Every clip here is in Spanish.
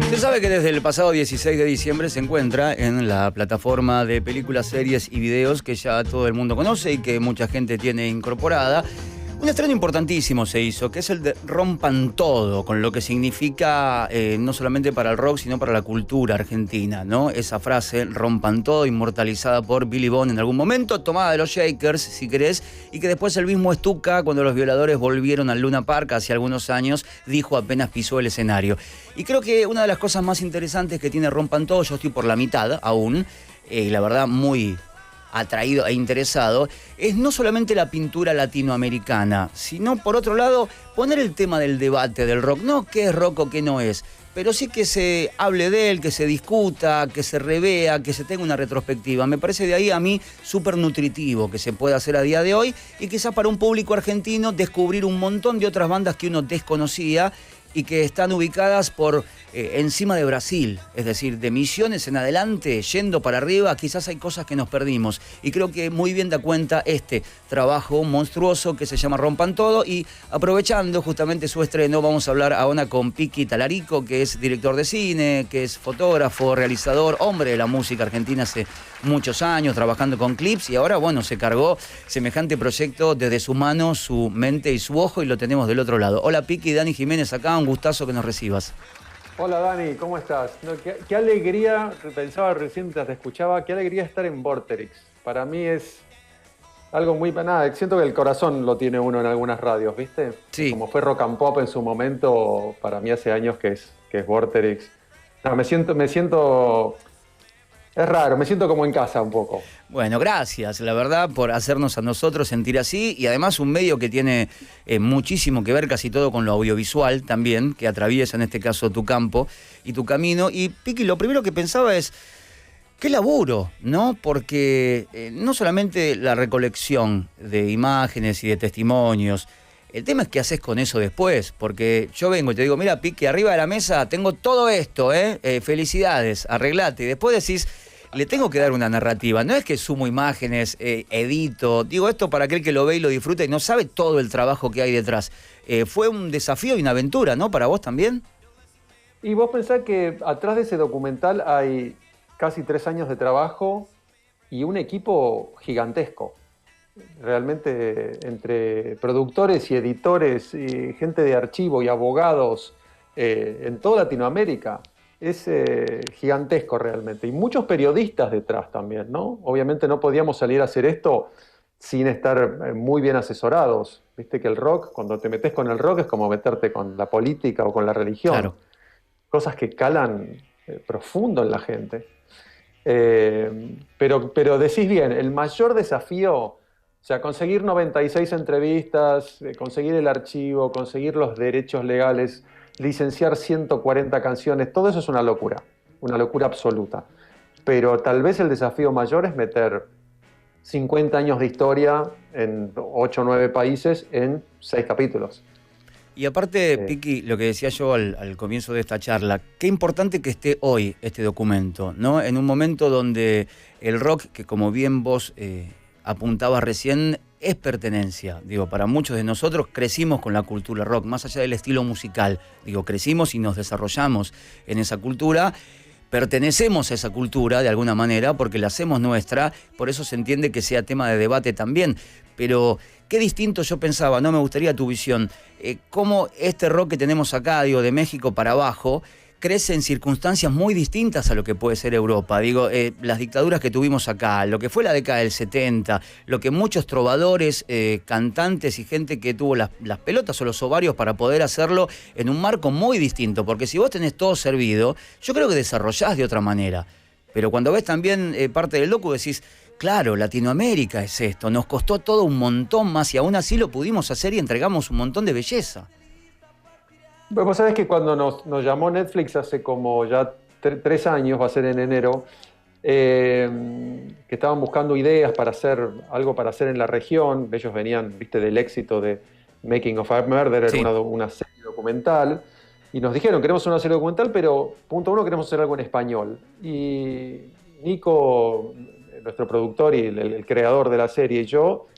Usted sabe que desde el pasado 16 de diciembre se encuentra en la plataforma de películas, series y videos que ya todo el mundo conoce y que mucha gente tiene incorporada. Un estreno importantísimo se hizo, que es el de Rompan Todo, con lo que significa no solamente para el rock, sino para la cultura argentina, ¿no? Esa frase, Rompan Todo, inmortalizada por Billy Bond en algún momento, tomada de los Shakers, si querés, y que después el mismo Stuka, cuando los Violadores volvieron al Luna Park hace algunos años, dijo apenas pisó el escenario. Y creo que una de las cosas más interesantes que tiene Rompan Todo, yo estoy por la mitad aún, y la verdad muy atraído e interesado, es no solamente la pintura latinoamericana, sino por otro lado poner el tema del debate del rock, no qué es rock o qué no es, pero sí que se hable de él, que se discuta, que se revea, que se tenga una retrospectiva. Me parece de ahí a mí súper nutritivo que se pueda hacer a día de hoy y quizás para un público argentino descubrir un montón de otras bandas que uno desconocía y que están ubicadas por encima de Brasil, es decir, de Misiones en adelante, yendo para arriba, quizás hay cosas que nos perdimos. Y creo que muy bien da cuenta este trabajo monstruoso que se llama Rompan Todo. Y aprovechando justamente su estreno, vamos a hablar ahora con Piqui Talarico, que es director de cine, que es fotógrafo, realizador, hombre de la música argentina hace muchos años, trabajando con clips, y ahora, bueno, se cargó semejante proyecto desde su mano, su mente y su ojo, y lo tenemos del otro lado. Hola Piqui, Dani Jiménez acá, un gustazo que nos recibas. Hola Dani, ¿cómo estás? No, qué alegría, pensaba recién mientras te escuchaba, qué alegría estar en Vorterix. Para mí es algo muy... Nada, siento que el corazón lo tiene uno en algunas radios, ¿viste? Sí. Como fue Rock and Pop en su momento, para mí hace años que es Vorterix. No, me siento... Es raro, me siento como en casa un poco. Bueno, gracias, la verdad, por hacernos a nosotros sentir así, y además un medio que tiene muchísimo que ver, casi todo con lo audiovisual también, que atraviesa en este caso tu campo y tu camino. Y Piqui, lo primero que pensaba es, qué laburo, ¿no? Porque no solamente la recolección de imágenes y de testimonios, el tema es qué haces con eso después, porque yo vengo y te digo, mira, Piqui, arriba de la mesa tengo todo esto, felicidades, arreglate, y después decís, le tengo que dar una narrativa, no es que sumo imágenes, edito, digo esto para aquel que lo ve y lo disfruta y no sabe todo el trabajo que hay detrás. Fue un desafío y una aventura, ¿no? ¿Para vos también? Y vos pensás que atrás de ese documental hay casi 3 años de trabajo y un equipo gigantesco. Realmente entre productores y editores, y gente de archivo y abogados en toda Latinoamérica. Es gigantesco realmente. Y muchos periodistas detrás también, ¿no? Obviamente no podíamos salir a hacer esto sin estar muy bien asesorados. Viste que el rock, cuando te metes con el rock, es como meterte con la política o con la religión. Claro. Cosas que calan profundo en la gente. Pero decís bien, el mayor desafío, o sea, conseguir 96 entrevistas, conseguir el archivo, conseguir los derechos legales, licenciar 140 canciones, todo eso es una locura absoluta. Pero tal vez el desafío mayor es meter 50 años de historia en 8 o 9 países en 6 capítulos. Y aparte, Piqui, lo que decía yo al comienzo de esta charla, qué importante que esté hoy este documento, ¿no? En un momento donde el rock, que como bien vos apuntabas recién, es pertenencia. Digo, para muchos de nosotros crecimos con la cultura rock, más allá del estilo musical. Digo, crecimos y nos desarrollamos en esa cultura. Pertenecemos a esa cultura de alguna manera porque la hacemos nuestra, por eso se entiende que sea tema de debate también. Pero qué distinto yo pensaba, no me gustaría tu visión, cómo este rock que tenemos acá, digo, de México para abajo, crece en circunstancias muy distintas a lo que puede ser Europa. Digo, las dictaduras que tuvimos acá, lo que fue la década del 70, lo que muchos trovadores, cantantes y gente que tuvo las pelotas o los ovarios para poder hacerlo en un marco muy distinto. Porque si vos tenés todo servido, yo creo que desarrollás de otra manera. Pero cuando ves también parte del docu decís, claro, Latinoamérica es esto, nos costó todo un montón más y aún así lo pudimos hacer y entregamos un montón de belleza. Bueno, vos sabés que cuando nos llamó Netflix hace como ya 3 años, va a ser en enero, que estaban buscando ideas para hacer algo para hacer en la región. Ellos venían, viste, del éxito de Making of a Murderer, Sí. una serie documental, y nos dijeron, queremos una serie documental, pero punto uno, queremos hacer algo en español. Y Nico, nuestro productor y el creador de la serie, y yo,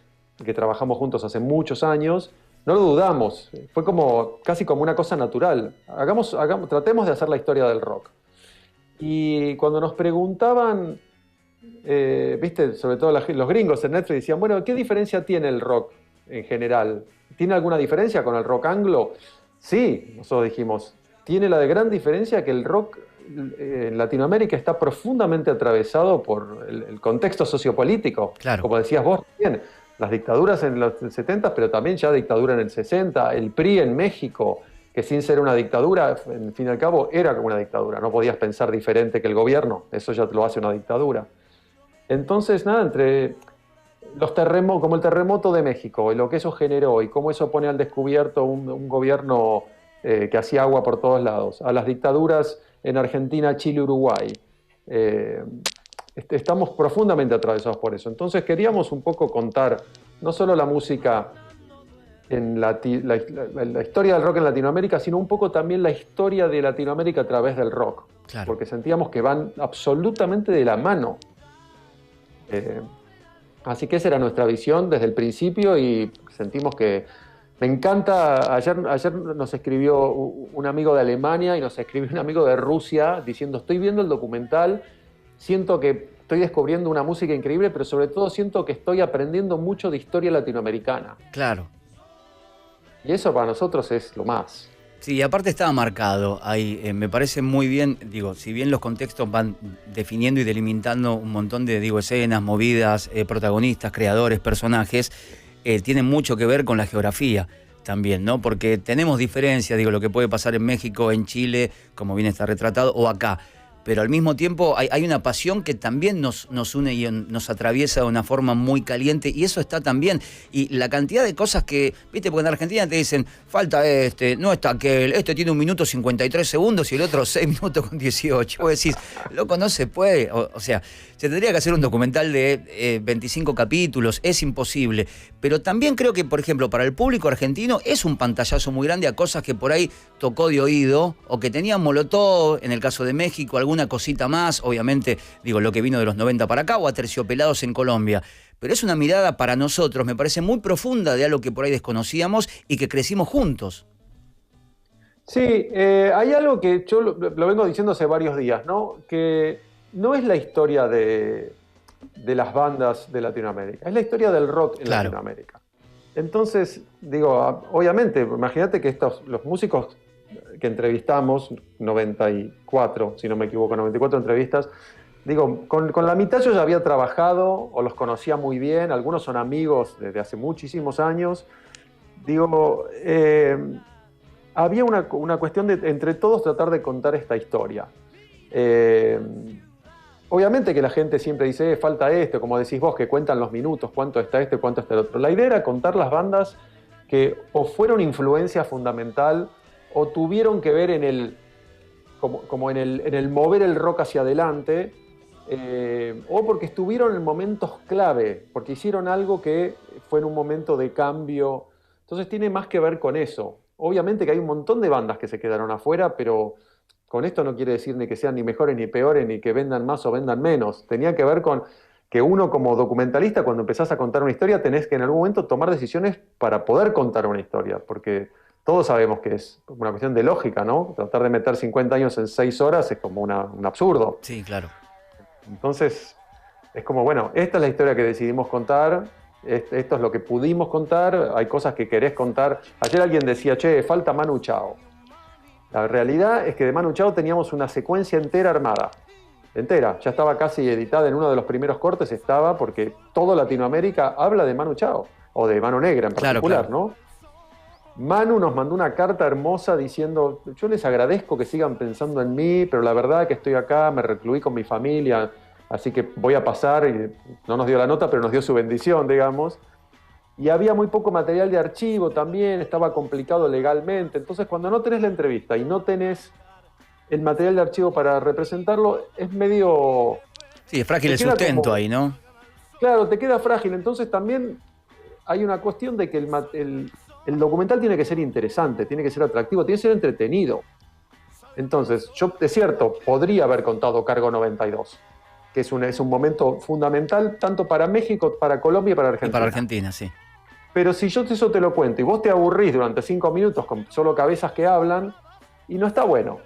que trabajamos juntos hace muchos años, no lo dudamos, fue como casi como una cosa natural. Tratemos de hacer la historia del rock. Y cuando nos preguntaban, viste, sobre todo los gringos en Netflix decían, bueno, ¿qué diferencia tiene el rock en general? ¿Tiene alguna diferencia con el rock anglo? Sí, nosotros dijimos, tiene la de gran diferencia que el rock en Latinoamérica está profundamente atravesado por el contexto sociopolítico. Claro. Como decías vos bien, las dictaduras en los 70, pero también ya dictadura en el 60, el PRI en México, que sin ser una dictadura, en fin y al cabo, era como una dictadura. No podías pensar diferente que el gobierno, eso ya te lo hace una dictadura. Entonces, nada, entre los terremotos, como el terremoto de México, y lo que eso generó, y cómo eso pone al descubierto un gobierno que hacía agua por todos lados, a las dictaduras en Argentina, Chile, Uruguay. Estamos profundamente atravesados por eso. Entonces queríamos un poco contar no solo la música en la historia del rock en Latinoamérica, sino un poco también la historia de Latinoamérica a través del rock. Claro. Porque sentíamos que van absolutamente de la mano. Así que esa era nuestra visión desde el principio y sentimos que me encanta. Ayer nos escribió un amigo de Alemania y nos escribió un amigo de Rusia diciendo, estoy viendo el documental, siento que estoy descubriendo una música increíble, pero sobre todo siento que estoy aprendiendo mucho de historia latinoamericana. Claro. Y eso para nosotros es lo más. Sí, aparte estaba marcado ahí, me parece muy bien, digo, si bien los contextos van definiendo y delimitando un montón de, escenas, movidas, protagonistas, creadores, personajes, tienen mucho que ver con la geografía también, ¿no? Porque tenemos diferencias, lo que puede pasar en México, en Chile, como bien está retratado, o acá. Pero al mismo tiempo hay una pasión que también nos une y nos atraviesa de una forma muy caliente, y eso está también. Y la cantidad de cosas que, viste, porque en Argentina te dicen, falta no está aquel, este tiene 1 minuto 53 segundos y el otro 6 minutos con 18. Vos decís, loco, no se puede. O sea, se tendría que hacer un documental de 25 capítulos, es imposible. Pero también creo que, por ejemplo, para el público argentino es un pantallazo muy grande a cosas que por ahí tocó de oído, o que tenía Molotov, en el caso de México, alguna cosita más, obviamente, lo que vino de los 90 para acá, o Aterciopelados en Colombia. Pero es una mirada para nosotros, me parece muy profunda, de algo que por ahí desconocíamos y que crecimos juntos. Sí, hay algo que yo lo vengo diciendo hace varios días, ¿no? Que no es la historia de las bandas de Latinoamérica, es la historia del rock en Latinoamérica. Entonces, obviamente, imagínate que los músicos que entrevistamos, 94, si no me equivoco, 94 entrevistas, con la mitad yo ya había trabajado o los conocía muy bien, algunos son amigos desde hace muchísimos años. Había una cuestión de entre todos tratar de contar esta historia. Obviamente que la gente siempre dice, falta esto, como decís vos, que cuentan los minutos, cuánto está este, cuánto está el otro. La idea era contar las bandas que o fueron influencia fundamental o tuvieron que ver en el mover el rock hacia adelante, o porque estuvieron en momentos clave, porque hicieron algo que fue en un momento de cambio. Entonces tiene más que ver con eso. Obviamente que hay un montón de bandas que se quedaron afuera, pero con esto no quiere decir ni que sean ni mejores ni peores, ni que vendan más o vendan menos. Tenía que ver con que uno como documentalista, cuando empezás a contar una historia, tenés que en algún momento tomar decisiones para poder contar una historia, porque todos sabemos que es una cuestión de lógica, ¿no? Tratar de meter 50 años en 6 horas es como un absurdo. Sí, claro. Entonces, es como, bueno, esta es la historia que decidimos contar, esto es lo que pudimos contar, hay cosas que querés contar. Ayer alguien decía, che, falta Manu Chao. La realidad es que de Manu Chao teníamos una secuencia entera armada. Entera, ya estaba casi editada en uno de los primeros cortes, estaba, porque todo Latinoamérica habla de Manu Chao, o de Mano Negra en particular, claro. ¿No? Manu nos mandó una carta hermosa diciendo, yo les agradezco que sigan pensando en mí, pero la verdad que estoy acá, me recluí con mi familia, así que voy a pasar, y no nos dio la nota, pero nos dio su bendición, digamos. Y había muy poco material de archivo también, estaba complicado legalmente, entonces cuando no tenés la entrevista y no tenés el material de archivo para representarlo, es medio... Sí, es frágil el sustento como, ahí, ¿no? Claro, te queda frágil, entonces también hay una cuestión de que el documental tiene que ser interesante, tiene que ser atractivo, tiene que ser entretenido. Entonces, yo, es cierto, podría haber contado Cargo 92, que es un momento fundamental tanto para México, para Colombia y para Argentina. Y para Argentina, sí. Pero si yo eso te lo cuento y vos te aburrís durante 5 minutos con solo cabezas que hablan, y no está bueno.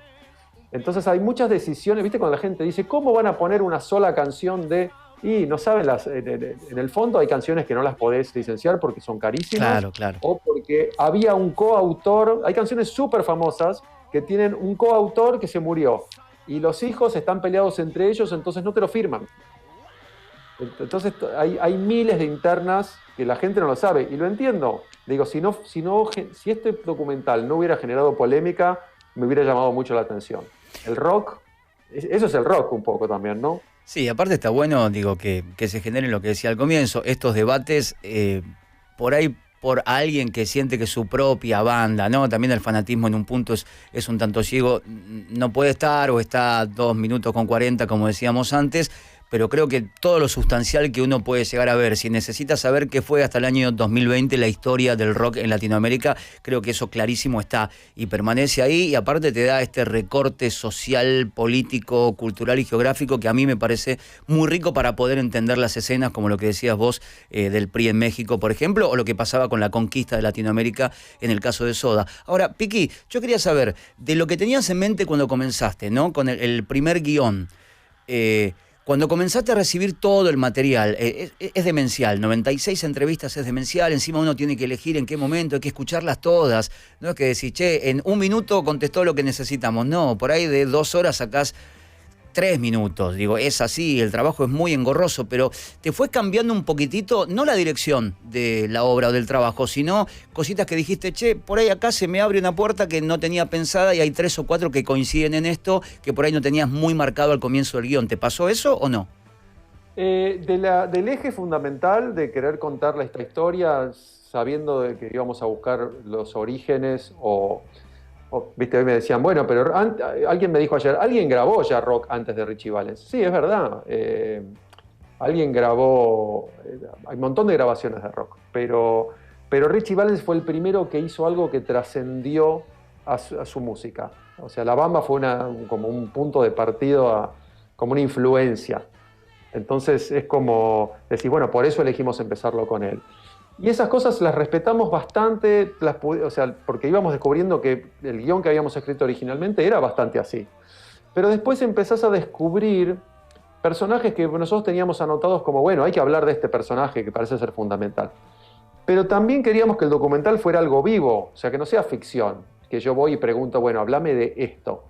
Entonces hay muchas decisiones, ¿viste? Cuando la gente dice, ¿cómo van a poner una sola canción de...? Y no saben, en el fondo hay canciones que no las podés licenciar porque son carísimas. Claro, claro. O porque había un coautor. Hay canciones súper famosas que tienen un coautor que se murió. Y los hijos están peleados entre ellos, entonces no te lo firman. Entonces hay miles de internas que la gente no lo sabe. Y lo entiendo. Digo, si este documental no hubiera generado polémica, me hubiera llamado mucho la atención. El rock, eso es el rock un poco también, ¿no? Sí, aparte está bueno, digo, que se generen lo que decía al comienzo, estos debates por ahí por alguien que siente que su propia banda, ¿no? También el fanatismo en un punto es un tanto ciego, no puede estar o está 2 minutos con 40, como decíamos antes, pero creo que todo lo sustancial que uno puede llegar a ver, si necesita saber qué fue hasta el año 2020 la historia del rock en Latinoamérica, creo que eso clarísimo está y permanece ahí, y aparte te da este recorte social, político, cultural y geográfico que a mí me parece muy rico para poder entender las escenas, como lo que decías vos del PRI en México, por ejemplo, o lo que pasaba con la conquista de Latinoamérica en el caso de Soda. Ahora, Piqui, yo quería saber, de lo que tenías en mente cuando comenzaste, ¿no? Con el primer guión, cuando comenzaste a recibir todo el material, es demencial, 96 entrevistas es demencial, encima uno tiene que elegir en qué momento, hay que escucharlas todas, no es que decís, che, en 1 minuto contestó lo que necesitamos, no, por ahí de 2 horas sacás 3 minutos, digo, es así, el trabajo es muy engorroso, pero te fue cambiando un poquitito, no la dirección de la obra o del trabajo, sino cositas que dijiste, che, por ahí acá se me abre una puerta que no tenía pensada y hay 3 o 4 que coinciden en esto, que por ahí no tenías muy marcado al comienzo del guión. ¿Te pasó eso o no? Del eje fundamental de querer contar esta historia, sabiendo de que íbamos a buscar los orígenes viste, hoy me decían, bueno, pero alguien me dijo ayer, alguien grabó ya rock antes de Richie Valens. Sí, es verdad. Alguien grabó, hay un montón de grabaciones de rock, pero Richie Valens fue el primero que hizo algo que trascendió a su música. O sea, La Bamba fue como un punto de partido, como una influencia. Entonces es como decir, bueno, por eso elegimos empezarlo con él. Y esas cosas las respetamos bastante, o sea, porque íbamos descubriendo que el guión que habíamos escrito originalmente era bastante así. Pero después empezás a descubrir personajes que nosotros teníamos anotados como, bueno, hay que hablar de este personaje que parece ser fundamental. Pero también queríamos que el documental fuera algo vivo, o sea, que no sea ficción, que yo voy y pregunto, bueno, háblame de esto.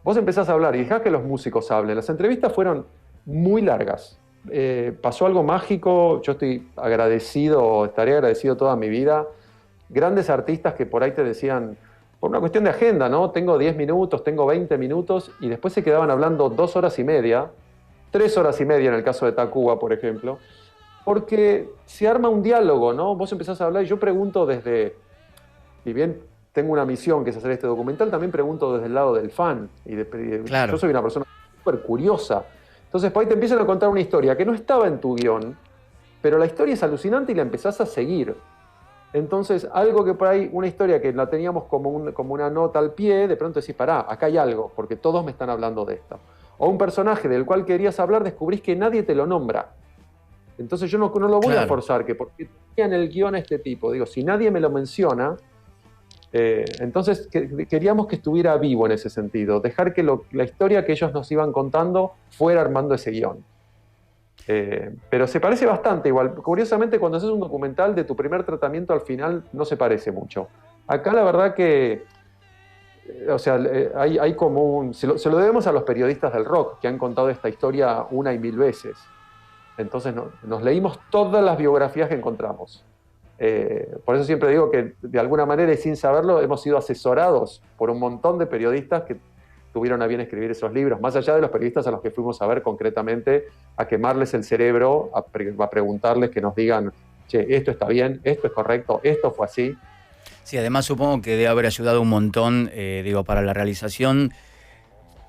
Vos empezás a hablar y dejás que los músicos hablen. Las entrevistas fueron muy largas. Pasó algo mágico, yo estoy agradecido, estaré agradecido toda mi vida. Grandes artistas que por ahí te decían, por una cuestión de agenda, ¿no? Tengo 10 minutos, tengo 20 minutos, y después se quedaban hablando 2 horas y media, 3 horas y media en el caso de Tacuba, por ejemplo, porque se arma un diálogo, ¿no? Vos empezás a hablar y yo pregunto y bien tengo una misión que es hacer este documental, también pregunto desde el lado del fan, Claro. Yo soy una persona súper curiosa. Entonces, por ahí te empiezan a contar una historia que no estaba en tu guión, pero la historia es alucinante y la empezás a seguir. Entonces, algo que por ahí, una historia que la teníamos como una nota al pie, de pronto decís, pará, acá hay algo, porque todos me están hablando de esto. O un personaje del cual querías hablar, descubrís que nadie te lo nombra. Entonces yo no lo voy a forzar, que porque tenía en el guión a este tipo. Digo, si nadie me lo menciona, entonces queríamos que estuviera vivo en ese sentido, dejar que la historia que ellos nos iban contando fuera armando ese guión. Pero se parece bastante igual. Curiosamente, cuando haces un documental de tu primer tratamiento al final no se parece mucho. Acá la verdad que o sea, hay como se lo debemos a los periodistas del rock que han contado esta historia 1 y 1000 veces. Entonces nos leímos todas las biografías que encontramos. Por eso siempre digo que de alguna manera y sin saberlo hemos sido asesorados por un montón de periodistas que tuvieron a bien escribir esos libros, más allá de los periodistas a los que fuimos a ver concretamente, a quemarles el cerebro, a preguntarles que nos digan, che, esto está bien, esto es correcto, esto fue así. Sí, además supongo que debe haber ayudado un montón, para la realización,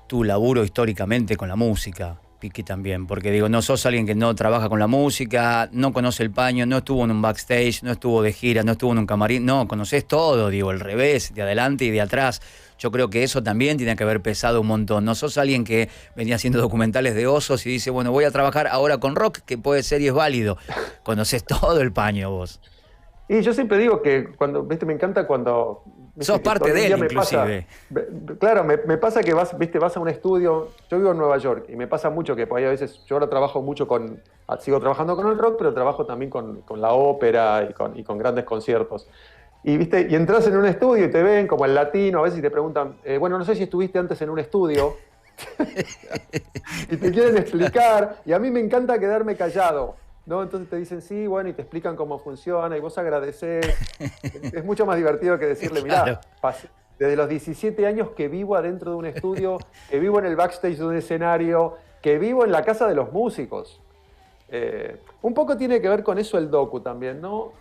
tu laburo históricamente con la música. Piqui también, porque no sos alguien que no trabaja con la música, no conoce el paño, no estuvo en un backstage, no estuvo de gira, no estuvo en un camarín, no, conoces todo, el revés, de adelante y de atrás. Yo creo que eso también tiene que haber pesado un montón. No sos alguien que venía haciendo documentales de osos y dice, bueno, voy a trabajar ahora con rock, que puede ser y es válido. Conoces todo el paño vos. Y yo siempre digo que cuando, viste, me encanta cuando... Sos Viste, que parte hoy en de él, día me pasa, inclusive. claro, me pasa que vas, viste, vas a un estudio, yo vivo en Nueva York y me pasa mucho que por ahí a veces, yo ahora trabajo mucho sigo trabajando con el rock, pero trabajo también con la ópera y con grandes conciertos. Y, viste, y entras en un estudio y te ven como el latino, a veces y te preguntan, bueno, no sé si estuviste antes en un estudio, y te quieren explicar, y a mí me encanta quedarme callado, ¿no? Entonces te dicen, sí, bueno, y te explican cómo funciona, y vos agradecés. Es mucho más divertido que decirle, Claro. mirá, desde los 17 años que vivo adentro de un estudio, que vivo en el backstage de un escenario, que vivo en la casa de los músicos. Un poco tiene que ver con eso el docu también, ¿no?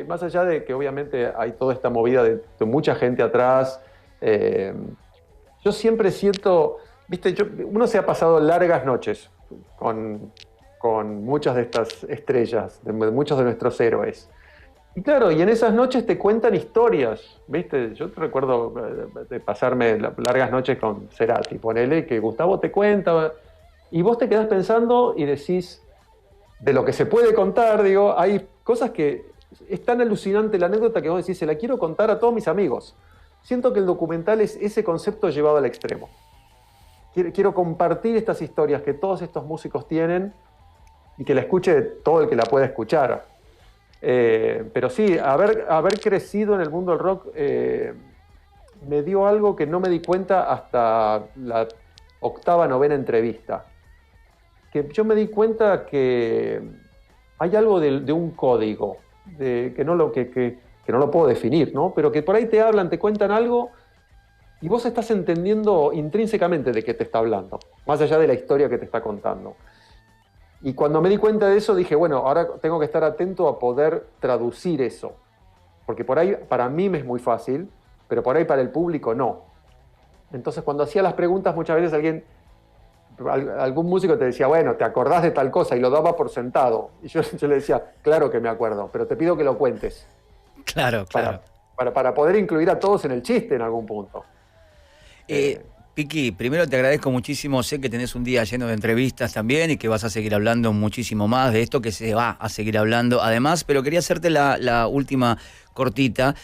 Más allá de que obviamente hay toda esta movida de mucha gente atrás, yo siempre siento, viste, uno se ha pasado largas noches con, con muchas de estas estrellas, de muchos de nuestros héroes. Y claro, y en esas noches te cuentan historias, ¿viste? Yo te recuerdo de pasarme largas noches con Cerati, ponele, que Gustavo te cuenta, y vos te quedás pensando y decís, de lo que se puede contar, digo, hay cosas que es tan alucinante la anécdota que vos decís, se la quiero contar a todos mis amigos. Siento que el documental es ese concepto llevado al extremo. Quiero compartir estas historias que todos estos músicos tienen y que la escuche todo el que la pueda escuchar. Pero sí, haber crecido en el mundo del rock me dio algo que no me di cuenta hasta la octava, novena entrevista. Que yo me di cuenta que hay algo de un código, que no lo puedo definir, ¿no? Pero que por ahí te hablan, te cuentan algo y vos estás entendiendo intrínsecamente de qué te está hablando, más allá de la historia que te está contando. Y cuando me di cuenta de eso dije, bueno, ahora tengo que estar atento a poder traducir eso, porque por ahí para mí me es muy fácil, pero por ahí para el público no. Entonces cuando hacía las preguntas muchas veces algún músico te decía, bueno, ¿te acordás de tal cosa? Y lo daba por sentado. Y yo le decía, claro que me acuerdo, pero te pido que lo cuentes Claro, claro. para poder incluir a todos en el chiste en algún punto. Piqui, primero te agradezco muchísimo, sé que tenés un día lleno de entrevistas también y que vas a seguir hablando muchísimo más de esto, que se va a seguir hablando además, pero quería hacerte la última cortita.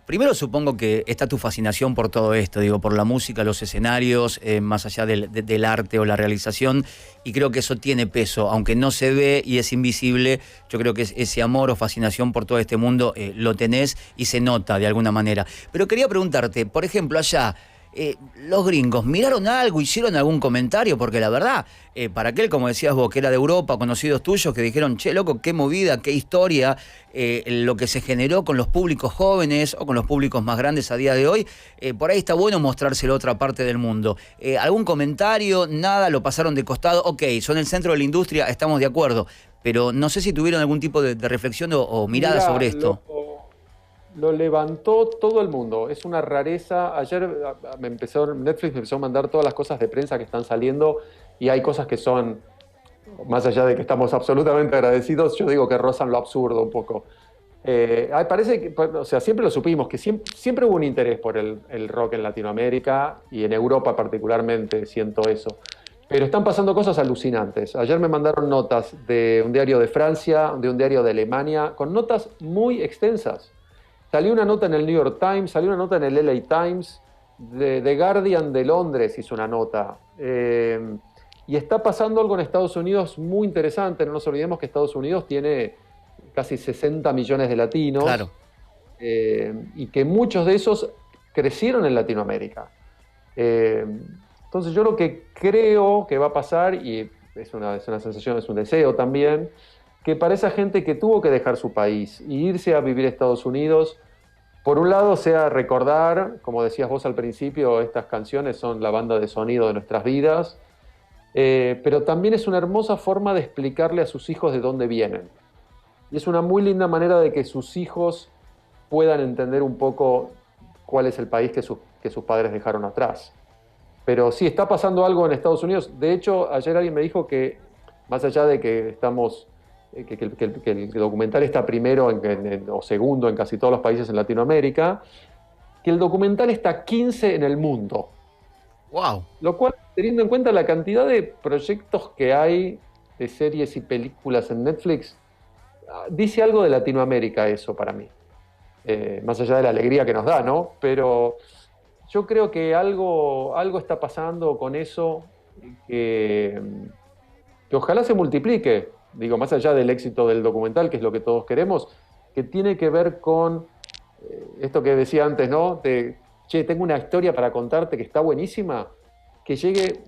Primero supongo que está tu fascinación por todo esto, digo, por la música, los escenarios, más allá del arte o la realización, y creo que eso tiene peso, aunque no se ve y es invisible, yo creo que ese amor o fascinación por todo este mundo lo tenés y se nota de alguna manera. Pero quería preguntarte, por ejemplo, allá, los gringos, ¿miraron algo? ¿Hicieron algún comentario? Porque la verdad, para aquel, como decías vos, que era de Europa, conocidos tuyos, que dijeron, che, loco, qué movida, qué historia, lo que se generó con los públicos jóvenes o con los públicos más grandes a día de hoy, por ahí está bueno mostrárselo a otra parte del mundo. ¿Algún comentario? Nada, lo pasaron de costado. Ok, son el centro de la industria, estamos de acuerdo, pero no sé si tuvieron algún tipo de reflexión o mirada Mirá, sobre esto. lo levantó todo el mundo. Es una rareza. Ayer Netflix me empezó a mandar todas las cosas de prensa que están saliendo y hay cosas que son, más allá de que estamos absolutamente agradecidos, yo digo que rozan lo absurdo un poco. Parece que, o sea, siempre lo supimos, que siempre hubo un interés por el rock en Latinoamérica y en Europa particularmente, siento eso. Pero están pasando cosas alucinantes. Ayer me mandaron notas de un diario de Francia, de un diario de Alemania, con notas muy extensas. Salió una nota en el New York Times, salió una nota en el LA Times, The Guardian de Londres hizo una nota. Y está pasando algo en Estados Unidos muy interesante. No nos olvidemos que Estados Unidos tiene casi 60 millones de latinos. Claro. Y que muchos de esos crecieron en Latinoamérica. Entonces yo lo que creo que va a pasar, y es una sensación, es un deseo también, que para esa gente que tuvo que dejar su país e irse a vivir a Estados Unidos, por un lado sea recordar, como decías vos al principio, estas canciones son la banda de sonido de nuestras vidas, pero también es una hermosa forma de explicarle a sus hijos de dónde vienen. Y es una muy linda manera de que sus hijos puedan entender un poco cuál es el país que sus padres dejaron atrás. Pero sí, está pasando algo en Estados Unidos. De hecho, ayer alguien me dijo que, más allá de que estamos... Que el documental está primero o segundo en casi todos los países en Latinoamérica, que el documental está 15 en el mundo. Wow. Lo cual, teniendo en cuenta la cantidad de proyectos que hay de series y películas en Netflix, dice algo de Latinoamérica eso para mí. Más allá de la alegría que nos da, ¿no? Pero yo creo que algo está pasando con eso que ojalá se multiplique, digo, más allá del éxito del documental, que es lo que todos queremos, que tiene que ver con esto que decía antes, ¿no? Che, tengo una historia para contarte que está buenísima, que llegue,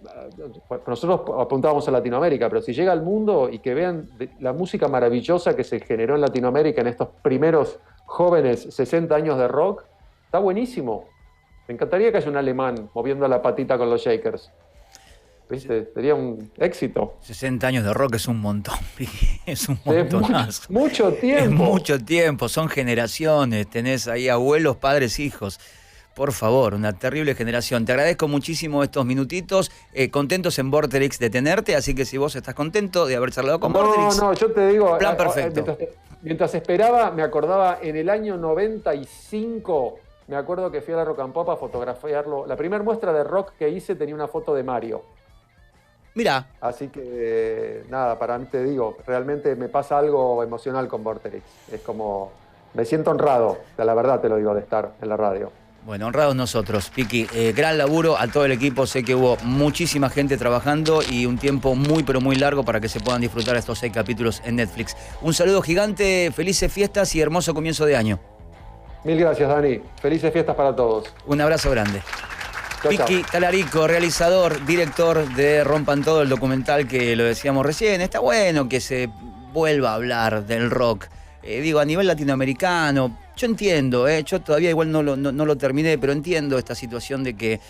nosotros apuntábamos a Latinoamérica, pero si llega al mundo y que vean la música maravillosa que se generó en Latinoamérica en estos primeros jóvenes 60 años de rock, está buenísimo. Me encantaría que haya un alemán moviendo la patita con los Shakers. ¿Viste? Sería un éxito. 60 años de rock es un montón, es un montonazo. Es mucho tiempo. Es mucho tiempo, son generaciones, tenés ahí abuelos, padres, hijos. Por favor, una terrible generación. Te agradezco muchísimo estos minutitos, contentos en Vorterix de tenerte, así que si vos estás contento de haber charlado con Vorterix... No, yo te digo... Plan perfecto. Mientras esperaba, me acordaba, en el año 95, me acuerdo que fui a la Rock and Pop a fotografiarlo. La primera muestra de rock que hice tenía una foto de Mario. Mirá. Así que, nada, para mí te digo, realmente me pasa algo emocional con Vorterix. Es como, me siento honrado, la verdad te lo digo, de estar en la radio. Bueno, honrados nosotros, Piqui. Gran laburo a todo el equipo. Sé que hubo muchísima gente trabajando y un tiempo muy, pero muy largo para que se puedan disfrutar estos 6 capítulos en Netflix. Un saludo gigante, felices fiestas y hermoso comienzo de año. Mil gracias, Dani. Felices fiestas para todos. Un abrazo grande. Chau, Piqui chau. Talarico, realizador, director de Rompan Todo, el documental que lo decíamos recién. Está bueno que se vuelva a hablar del rock. Digo, a nivel latinoamericano, yo entiendo, yo todavía igual no lo terminé, pero entiendo esta situación de que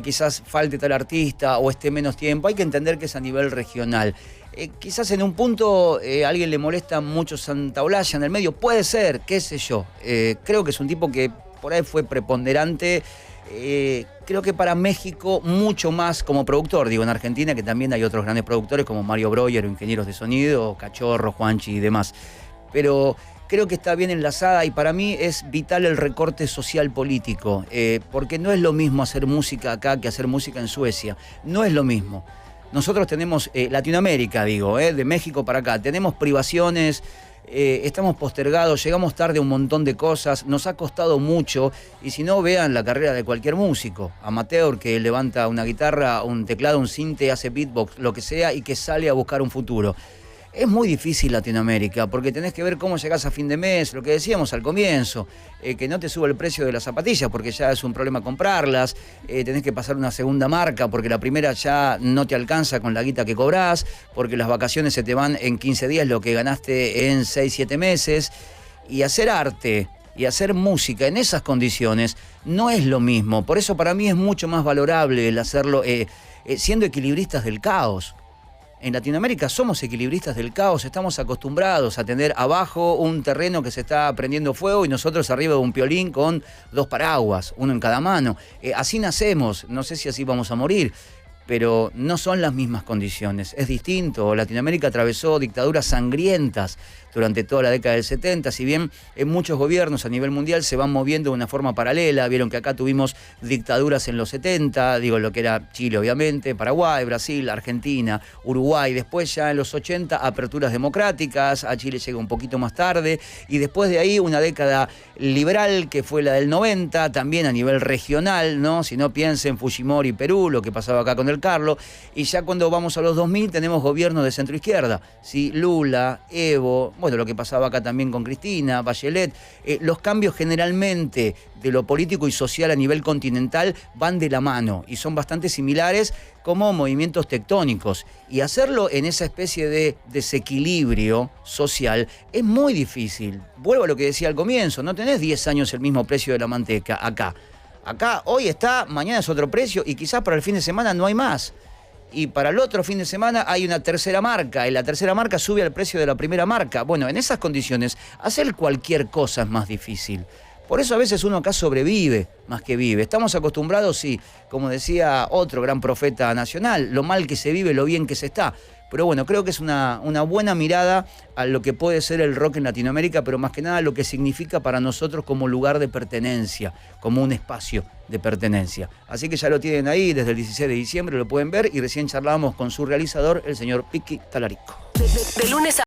quizás falte tal artista o esté menos tiempo. Hay que entender que es a nivel regional. Quizás en un punto a alguien le molesta mucho Santaolalla en el medio, puede ser, qué sé yo. Creo que es un tipo que por ahí fue preponderante. Creo que para México mucho más como productor, digo, en Argentina que también hay otros grandes productores como Mario Breuer o Ingenieros de Sonido, Cachorro, Juanchi y demás, pero creo que está bien enlazada y para mí es vital el recorte social político, porque no es lo mismo hacer música acá que hacer música en Suecia, no es lo mismo. Nosotros tenemos Latinoamérica, digo, de México para acá, tenemos privaciones. Estamos postergados, llegamos tarde a un montón de cosas, nos ha costado mucho y si no, vean la carrera de cualquier músico, amateur que levanta una guitarra, un teclado, un sinte, hace beatbox, lo que sea y que sale a buscar un futuro. Es muy difícil Latinoamérica porque tenés que ver cómo llegás a fin de mes, lo que decíamos al comienzo, que no te suba el precio de las zapatillas porque ya es un problema comprarlas, tenés que pasar una segunda marca porque la primera ya no te alcanza con la guita que cobrás, porque las vacaciones se te van en 15 días lo que ganaste en 6, 7 meses, y hacer arte y hacer música en esas condiciones no es lo mismo. Por eso para mí es mucho más valorable el hacerlo siendo equilibristas del caos. En Latinoamérica somos equilibristas del caos, estamos acostumbrados a tener abajo un terreno que se está prendiendo fuego y nosotros arriba de un piolín con 2 paraguas, uno en cada mano. Así nacemos, no sé si así vamos a morir, pero no son las mismas condiciones, es distinto. Latinoamérica atravesó dictaduras sangrientas durante toda la década del 70, si bien en muchos gobiernos a nivel mundial se van moviendo de una forma paralela. Vieron que acá tuvimos dictaduras en los 70, digo lo que era Chile obviamente, Paraguay, Brasil, Argentina, Uruguay, después ya en los 80 aperturas democráticas, a Chile llega un poquito más tarde, y después de ahí una década liberal que fue la del 90, también a nivel regional, ¿no? Si no piensen Fujimori, Perú, lo que pasaba acá con el Carlos, y ya cuando vamos a los 2000 tenemos gobiernos de centro-izquierda, ¿sí? Lula, Evo, bueno, lo que pasaba acá también con Cristina, Bachelet. Los cambios generalmente de lo político y social a nivel continental van de la mano y son bastante similares como movimientos tectónicos. Y hacerlo en esa especie de desequilibrio social es muy difícil. Vuelvo a lo que decía al comienzo, no tenés 10 años el mismo precio de la manteca acá. Acá hoy está, mañana es otro precio y quizás para el fin de semana no hay más. Y para el otro fin de semana hay una tercera marca y la tercera marca sube al precio de la primera marca. Bueno, en esas condiciones hacer cualquier cosa es más difícil. Por eso a veces uno acá sobrevive más que vive. Estamos acostumbrados, sí, como decía otro gran profeta nacional, lo mal que se vive, lo bien que se está. Pero bueno, creo que es una buena mirada a lo que puede ser el rock en Latinoamérica, pero más que nada lo que significa para nosotros como lugar de pertenencia, como un espacio de pertenencia. Así que ya lo tienen ahí desde el 16 de diciembre, lo pueden ver, y recién charlábamos con su realizador, el señor Piqui Talarico. De lunes a